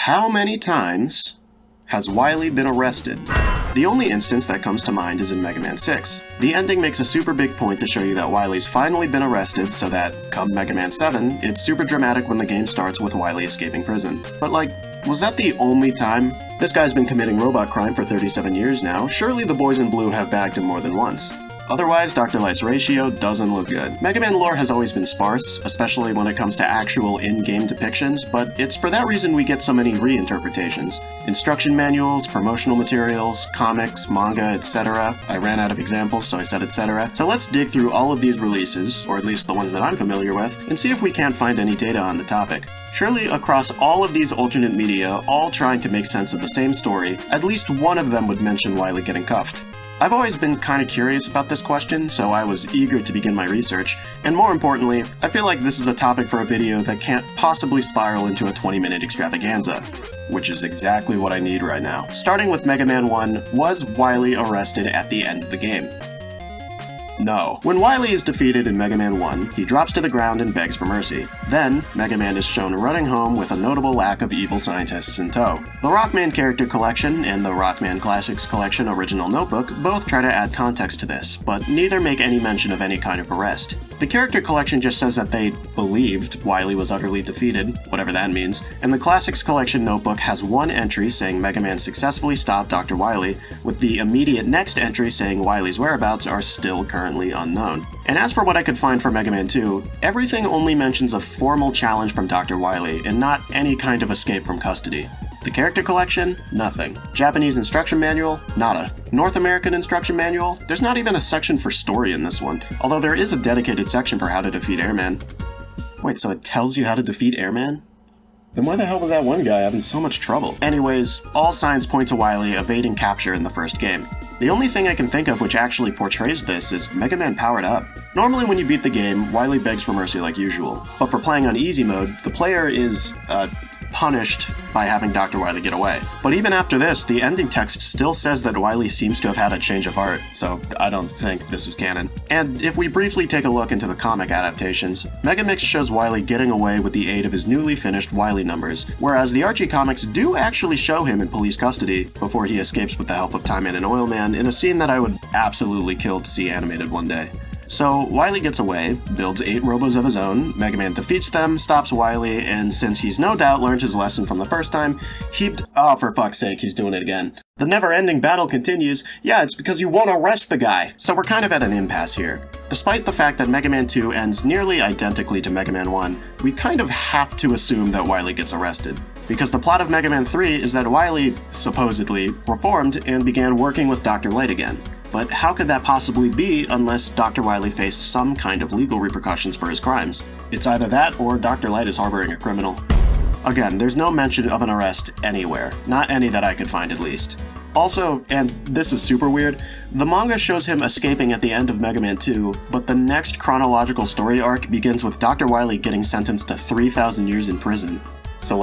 How many times has Wily been arrested? The only instance that comes to mind is in Mega Man 6. The ending makes a super big point to show you that Wily's finally been arrested so that, come Mega Man 7, it's super dramatic when the game starts with Wily escaping prison. But was that the only time? This guy's been committing robot crime for 37 years now, surely the boys in blue have bagged him more than once. Otherwise, Dr. Light's ratio doesn't look good. Mega Man lore has always been sparse, especially when it comes to actual in-game depictions, but it's for that reason we get so many reinterpretations. Instruction manuals, promotional materials, comics, manga, etc. I ran out of examples, so I said etc. So let's dig through all of these releases, or at least the ones that I'm familiar with, and see if we can't find any data on the topic. Surely across all of these alternate media, all trying to make sense of the same story, at least one of them would mention Wily getting cuffed. I've always been kind of curious about this question, so I was eager to begin my research, and more importantly, I feel like this is a topic for a video that can't possibly spiral into a 20-minute extravaganza, which is exactly what I need right now. Starting with Mega Man 1, was Wily arrested at the end of the game? No. When Wily is defeated in Mega Man 1, he drops to the ground and begs for mercy. Then, Mega Man is shown running home with a notable lack of evil scientists in tow. The Rockman Character Collection and the Rockman Classics Collection Original Notebook both try to add context to this, but neither make any mention of any kind of arrest. The Character Collection just says that they believed Wily was utterly defeated, whatever that means, and the Classics Collection Notebook has one entry saying Mega Man successfully stopped Dr. Wily, with the immediate next entry saying Wily's whereabouts are still currently unknown. And as for what I could find for Mega Man 2, everything only mentions a formal challenge from Dr. Wily, and not any kind of escape from custody. The Character Collection? Nothing. Japanese Instruction Manual? Nada. North American Instruction Manual? There's not even a section for story in this one, although there is a dedicated section for how to defeat Airman. Wait, so it tells you how to defeat Airman? Then why the hell was that one guy having so much trouble? Anyways, all signs point to Wily evading capture in the first game. The only thing I can think of which actually portrays this is Mega Man Powered Up. Normally when you beat the game, Wily begs for mercy like usual, but for playing on easy mode, the player is, punished by having Dr. Wily get away. But even after this, the ending text still says that Wily seems to have had a change of heart, so I don't think this is canon. And if we briefly take a look into the comic adaptations, Megamix shows Wily getting away with the aid of his newly finished Wily numbers, whereas the Archie comics do actually show him in police custody before he escapes with the help of Time Man and Oil Man in a scene that I would absolutely kill to see animated one day. So, Wily gets away, builds 8 robos of his own, Mega Man defeats them, stops Wily, and since he's no doubt learned his lesson from the first time, oh, for fuck's sake, he's doing it again. The never-ending battle continues. Yeah, it's because you won't arrest the guy. So we're kind of at an impasse here. Despite the fact that Mega Man 2 ends nearly identically to Mega Man 1, we kind of have to assume that Wily gets arrested. Because the plot of Mega Man 3 is that Wily, supposedly, reformed and began working with Dr. Light again. But how could that possibly be unless Dr. Wily faced some kind of legal repercussions for his crimes? It's either that or Dr. Light is harboring a criminal. Again, there's no mention of an arrest anywhere. Not any that I could find at least. Also, and this is super weird, the manga shows him escaping at the end of Mega Man 2, but the next chronological story arc begins with Dr. Wily getting sentenced to 3,000 years in prison. So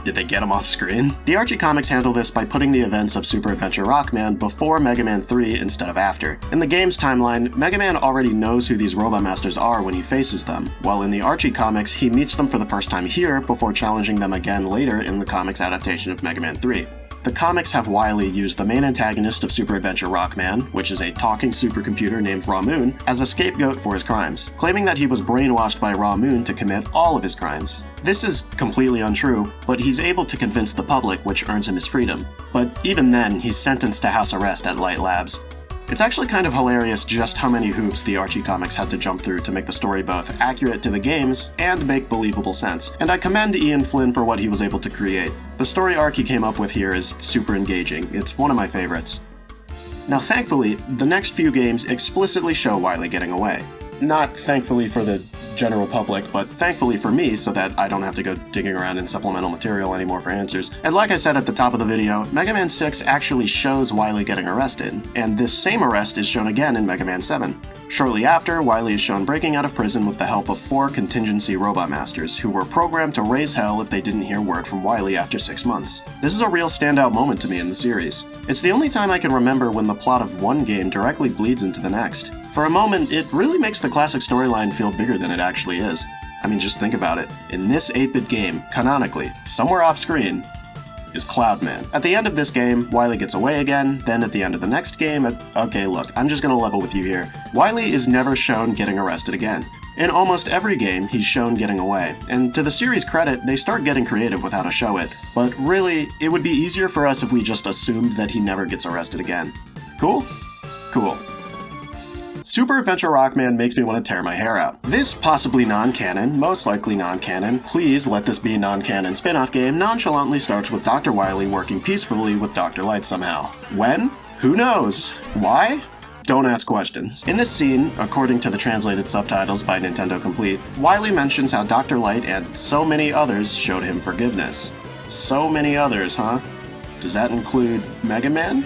did they get him off screen? The Archie comics handle this by putting the events of Super Adventure Rockman before Mega Man 3 instead of after. In the game's timeline, Mega Man already knows who these Robot Masters are when he faces them, while in the Archie comics, he meets them for the first time here before challenging them again later in the comics adaptation of Mega Man 3. The comics have Wily use the main antagonist of Super Adventure Rockman, which is a talking supercomputer named Raw Moon, as a scapegoat for his crimes, claiming that he was brainwashed by Raw Moon to commit all of his crimes. This is completely untrue, but he's able to convince the public, which earns him his freedom. But even then, he's sentenced to house arrest at Light Labs. It's actually kind of hilarious just how many hoops the Archie comics had to jump through to make the story both accurate to the games and make believable sense, and I commend Ian Flynn for what he was able to create. The story arc he came up with here is super engaging. It's one of my favorites. Now thankfully, the next few games explicitly show Wily getting away. Not thankfully for the general public, but thankfully for me so that I don't have to go digging around in supplemental material anymore for answers. And like I said at the top of the video, Mega Man 6 actually shows Wily getting arrested, and this same arrest is shown again in Mega Man 7. Shortly after, Wily is shown breaking out of prison with the help of 4 contingency Robot Masters, who were programmed to raise hell if they didn't hear word from Wily after 6 months. This is a real standout moment to me in the series. It's the only time I can remember when the plot of one game directly bleeds into the next. For a moment, it really makes the classic storyline feel bigger than it actually is. I mean, just think about it. In this 8-bit game, canonically, somewhere off screen, is Cloudman. At the end of this game, Wily gets away again, then at the end of the next game, okay, look, I'm just gonna level with you here. Wily is never shown getting arrested again. In almost every game, he's shown getting away, and to the series' credit, they start getting creative with how to show it. But really, it would be easier for us if we just assumed that he never gets arrested again. Cool? Cool. Super Adventure Rockman makes me want to tear my hair out. This possibly non-canon, most likely non-canon, please let this be non-canon spin-off game nonchalantly starts with Dr. Wily working peacefully with Dr. Light somehow. When? Who knows? Why? Don't ask questions. In this scene, according to the translated subtitles by Nintendo Complete, Wily mentions how Dr. Light and so many others showed him forgiveness. So many others, huh? Does that include Mega Man?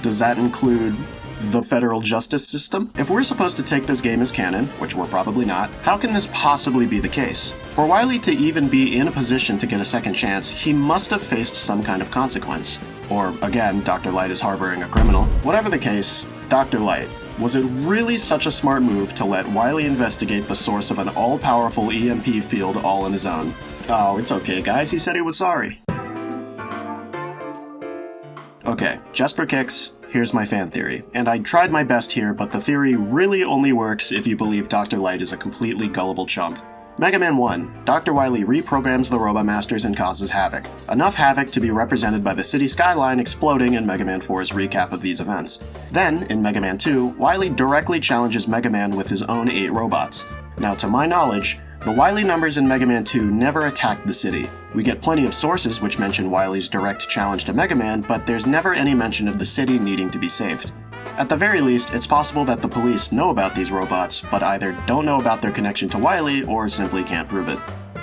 Does that include the federal justice system? If we're supposed to take this game as canon, which we're probably not, how can this possibly be the case? For Wily to even be in a position to get a second chance, he must have faced some kind of consequence. Or, again, Dr. Light is harboring a criminal. Whatever the case, Dr. Light, was it really such a smart move to let Wily investigate the source of an all-powerful EMP field all on his own? Oh, it's okay, guys, he said he was sorry. Okay, just for kicks, here's my fan theory. And I tried my best here, but the theory really only works if you believe Dr. Light is a completely gullible chump. Mega Man 1, Dr. Wily reprograms the Robot Masters and causes havoc. Enough havoc to be represented by the city skyline exploding in Mega Man 4's recap of these events. Then, in Mega Man 2, Wily directly challenges Mega Man with his own 8 robots. Now, to my knowledge, the Wily numbers in Mega Man 2 never attacked the city. We get plenty of sources which mention Wily's direct challenge to Mega Man, but there's never any mention of the city needing to be saved. At the very least, it's possible that the police know about these robots, but either don't know about their connection to Wily or simply can't prove it.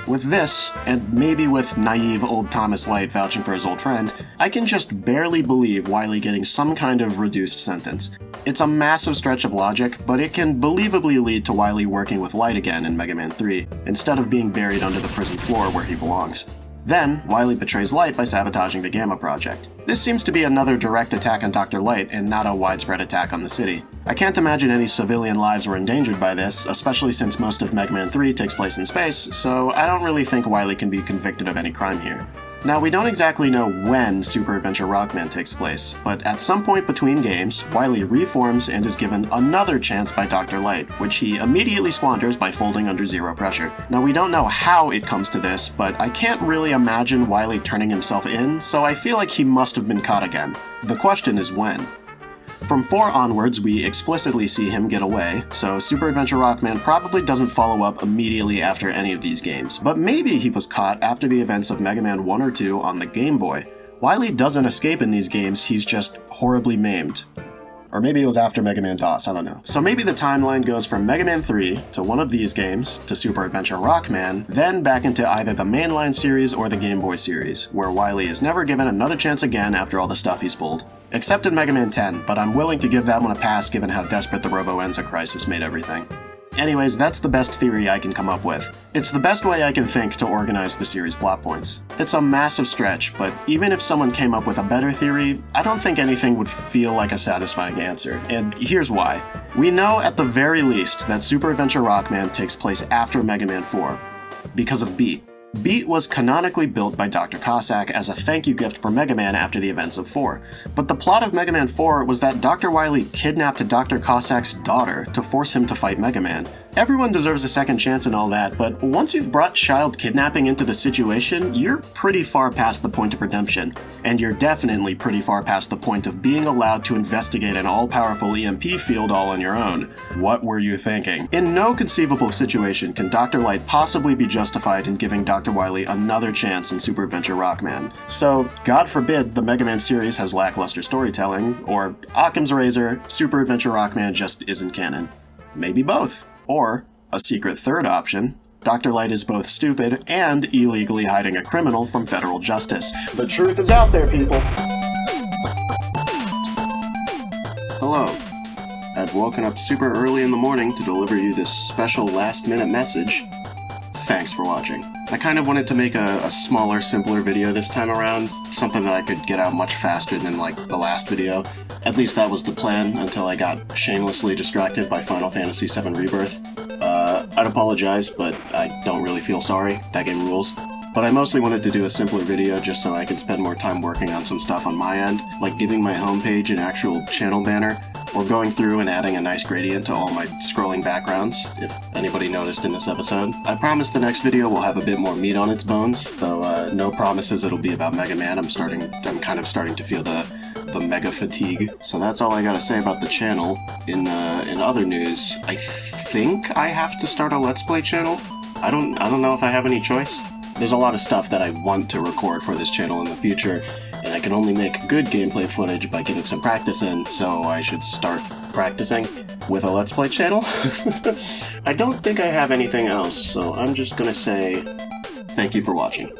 With this, and maybe with naive old Thomas Light vouching for his old friend, I can just barely believe Wily getting some kind of reduced sentence. It's a massive stretch of logic, but it can believably lead to Wily working with Light again in Mega Man 3, instead of being buried under the prison floor where he belongs. Then, Wily betrays Light by sabotaging the Gamma Project. This seems to be another direct attack on Dr. Light and not a widespread attack on the city. I can't imagine any civilian lives were endangered by this, especially since most of Mega Man 3 takes place in space, so I don't really think Wily can be convicted of any crime here. Now, we don't exactly know when Super Adventure Rockman takes place, but at some point between games, Wily reforms and is given another chance by Dr. Light, which he immediately squanders by folding under zero pressure. Now, we don't know how it comes to this, but I can't really imagine Wily turning himself in, so I feel like he must have been caught again. The question is when. From 4 onwards, we explicitly see him get away, so Super Adventure Rockman probably doesn't follow up immediately after any of these games. But maybe he was caught after the events of Mega Man 1 or 2 on the Game Boy. Wily doesn't escape in these games, he's just horribly maimed. Or maybe it was after Mega Man DOS, I don't know. So maybe the timeline goes from Mega Man 3 to one of these games, to Super Adventure Rockman, then back into either the mainline series or the Game Boy series, where Wily is never given another chance again after all the stuff he's pulled. Except in Mega Man 10, but I'm willing to give that one a pass given how desperate the Robo-Enza crisis made everything. Anyways, that's the best theory I can come up with. It's the best way I can think to organize the series' plot points. It's a massive stretch, but even if someone came up with a better theory, I don't think anything would feel like a satisfying answer, and here's why. We know at the very least that Super Adventure Rockman takes place after Mega Man 4, because of Beat. Beat was canonically built by Dr. Cossack as a thank you gift for Mega Man after the events of 4. But the plot of Mega Man 4 was that Dr. Wily kidnapped Dr. Cossack's daughter to force him to fight Mega Man. Everyone deserves a second chance and all that, but once you've brought child kidnapping into the situation, you're pretty far past the point of redemption. And you're definitely pretty far past the point of being allowed to investigate an all-powerful EMP field all on your own. What were you thinking? In no conceivable situation can Dr. Light possibly be justified in giving Dr. Wily another chance in Super Adventure Rockman. So, God forbid the Mega Man series has lackluster storytelling, or Occam's razor, Super Adventure Rockman just isn't canon. Maybe both. Or, a secret third option, Dr. Light is both stupid and illegally hiding a criminal from federal justice. The truth is out there, people! Hello. I've woken up super early in the morning to deliver you this special last-minute message. Thanks for watching. I kind of wanted to make a smaller, simpler video this time around, something that I could get out much faster than, like, the last video. At least that was the plan, until I got shamelessly distracted by Final Fantasy VII Rebirth. I'd apologize, but I don't really feel sorry. That game rules. but I mostly wanted to do a simpler video just so I could spend more time working on some stuff on my end, like giving my homepage an actual channel banner, or going through and adding a nice gradient to all my scrolling backgrounds, if anybody noticed in this episode. I promise the next video will have a bit more meat on its bones, though no promises it'll be about Mega Man. I'm kind of starting to feel the mega fatigue. So that's all I gotta say about the channel. In other news, I think I have to start a Let's Play channel. I don't know if I have any choice. There's a lot of stuff that I want to record for this channel in the future, and I can only make good gameplay footage by getting some practice in, so I should start practicing with a Let's Play channel. I don't think I have anything else, so I'm just gonna say thank you for watching.